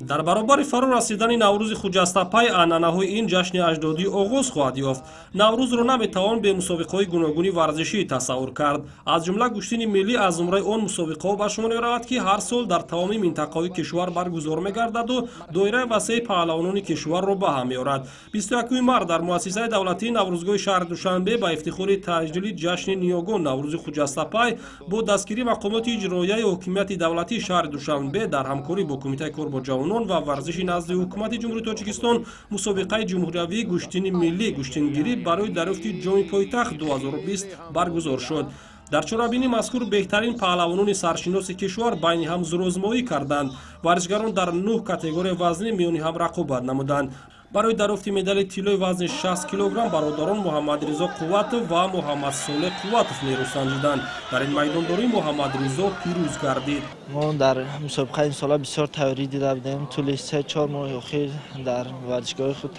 дар баробари фаро расидани наврӯзи хуҷастапай анъанаҳои ин ҷашни аҷдодӣ оғоз хоҳад ёфт. наврӯзро наметавон бе мусобиқаҳои гуногуни варзишӣ тасаввур кард. аз ҷумла гӯштини миллӣ аз умраи он мусобиқаҳо ба шумор меравад ки ҳар сол дар тамоми минтақаҳои кишвар баргузор мегардаду доираи васеъи паҳлавонони кишварро ба ҳам меорад. 21 март дар муассисаи давлатии наврӯзгоҳи шаҳри Душанбе ба ифтихори таҷлили ҷашни ниёгон наврӯзи хуҷастапай бо дастгирии мақомоти иҷроияи ҳокимияти давлатии шаҳри Душанбе дар ҳамкорӣ бо кумитаи кор бо ҷавонон ва варзиши назди ҳукумати ҷумҳурии Тоҷикистон мусобиқаи ҷумҳуриявии гӯштини миллӣ гӯштингирӣ барои дарёфти ҷоми пойтахт 2020 баргузор шуд. дар чорабинии мазкур беҳтарин паҳлавонони саршиноси кишвар байни ҳам зурозмоӣ карданд. варзишгарон дар 9 категория вазнӣ миёни ҳам рақобат намуданд. барои дарёфти медали тиллои вазни 60 килограмм бародарон Муҳаммадризо Қувватов ва Муҳаммадсолеҳ Қувватов нерӯ санҷиданд. дар ин майдондорӣ Муҳаммадризо пирӯз гардид. мо дар мусобиқаи имсола бисёр тайёрӣ дида будем. тӯли 3-4 моҳи охир дар варзишгоҳи худ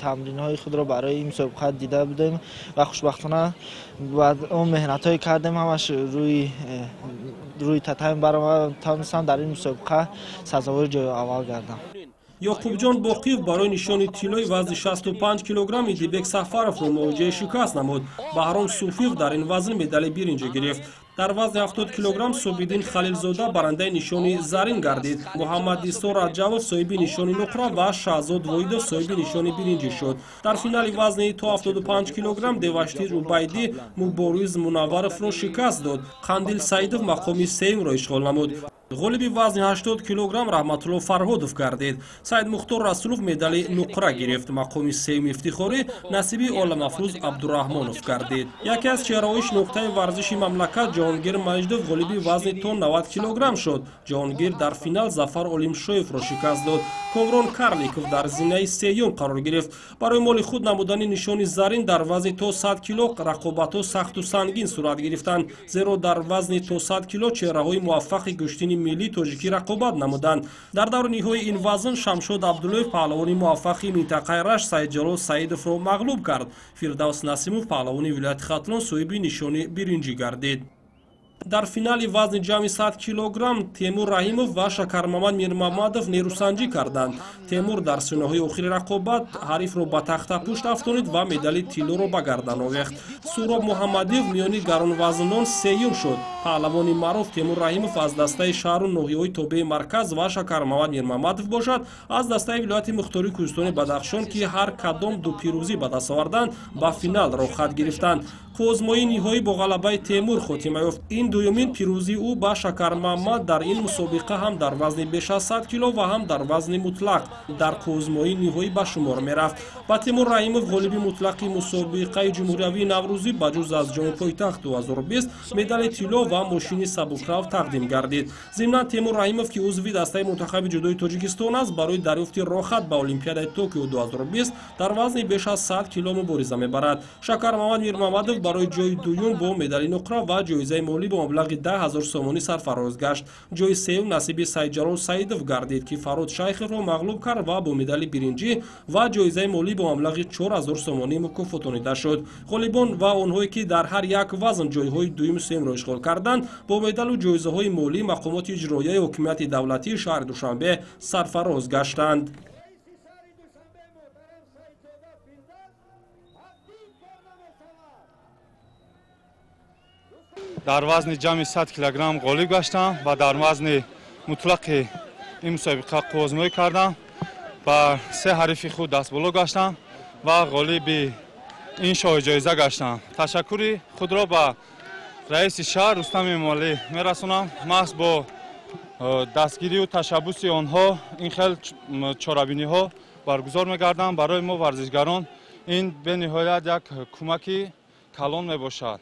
тамринҳои худро барои ин мусобиқа дида будем ва хушбахтона баъд он меҳнатҳое кардем ҳамаш рӯи татами баромадтонистам дар ин мусобиқа сазовори ҷои аввал гардам. Ёқубҷон Боқиев барои нишони тиллои вазни 65 килограмм Идибек Сафаровро мувоҷиҳаи шикаст намуд. Баҳром Суфиев дар ин вазн медали биринҷӣ гирифт. дар вазни 70 килограмм Собиддин Халилзода барандаи нишони зарин гардид. Муҳаммад Исо Раҷавов соҳиби нишони нуқра ва Шаҳзод Воидов соҳиби нишони биринҷӣ шуд. дар финали вазни то 75 килограмм Девашти Рубайдӣ Мубориз Мунавваровро шикаст дод. Қандил Саидов мақоми сеюмро ишғол намуд. ғолиби вазни 80 килограмм Раҳматулло Фарҳодов гардид. Саид Мухтор Расулов медали нуқра гирифт. мақоми сеюми ифтихорӣ насиби Оламафрӯз Абдураҳмонов гардид. яке аз чеҳраҳои шинохтаи варзиши мамлакат Ҷаҳонгир Маҷидов ғолиби вазни то 90 килограмм шуд. Ҷаҳонгир дар финал Зафар Олимшоевро шикаст дод. Комрон Карликов дар зинаи сеюм қарор гирифт. барои моли худ намудани нишони зарин дар вазни то 100 кило рақобатҳо сахту сангин сурат гирифтанд, зеро дар вазни то 100 кило чеҳраҳои муваффақи гӯштини миллӣ тоҷикӣ рақобат намуданд. дар даври ниҳои ин вазн Шамшод Абдуллоев паҳлавони муваффақи минтақаи Рашт Саидҷалол Саидовро мағлуб кард. Фирдавс Насимов паҳлавони вилояти Хатлон соҳиби нишони биринҷӣ гардид. дар финали вазни ҷамъи 100 килограмм Темур Раҳимов ва Шакармамад Мирмамадов нерӯсанҷӣ карданд. Темур дар синоҳаи охири рақобат ҳарифро ба тахтапушт афтонид ва медали тиллоро ба гардан овехт. Суроб Муҳаммадиев миёни гаронвазнон сеюм шуд. паҳлавони маъруф Темур Раҳимов аз дастаи шаҳру ноҳияҳои тобеи марказ ва Шакармамад Мирмамадов бошад аз дастаи вилояти Мухтории Кӯҳистони Бадахшон ки ҳар кадом ду пирӯзӣ ба даст оварданд ба финал роҳ хат гирифтанд. озмоии ниҳоӣ бо ғалабаи Темур хотима ёфт. ин дуюмин пирӯзии ӯ ба Шакармамад дар ин мусобиқа ҳам дар вазни беш аз 100 кило ва ҳам дар вазни мутлақ дар озмоии ниҳоӣ ба шумор мерафт. ба Темур Раҳимов ғолиби мутлақи мусобиқаи ҷумҳуриявии Наврӯзӣ ба ҷуз аз ҷоми пойтахт 2020 медали тилло ва мошини сабукрав тақдим гардид. зимнан Темур Раҳимов ки узви дастаи мунтахаби ҷудои Тоҷикистон аст барои дарёфти роҳхат ба Олимпиадаи Токио 2020 дар вазни беш аз 100 кило мубориза мебарад. Шакармамад Мирмамадов барои ҷои дуюм бо медали нуқра ва ҷоизаи молӣ бо маблағи 10 000 сомонӣ сарфароз гашт. ҷои сеюм насиби Саидҷалол Саидов гардид ки Фарод Шайховро мағлуб кард ва бо медали биринҷӣ ва ҷоизаи молӣ бо маблағи 4 000 сомонӣ мукофотонида шуд. ғолибон ва онҳое ки дар ҳар як вазн ҷойҳои дуюму сеюмро ишғол карданд бо медалу ҷоизаҳои молӣ мақомоти иҷроияи ҳокимияти давлатии шаҳри Душанбе сарфароз гаштанд. дар вазни ҷамъи 100 килограмм ғолиб гаштам ва дар вазни мутлақи ин мусобиқа озмоӣ кардам. ба се ҳарифи худ дастболо гаштам ва ғолиби ин шоҳиҷоиза гаштам. ташаккури худро ба раиси шаҳр Рустами Эмомалӣ мерасонам. маҳз бо дастгирию ташаббуси онҳо ин хел чорабиниҳо баргузор мегарданд. барои мо варзишгарон ин бениҳоят як кӯмаки калон мебошад.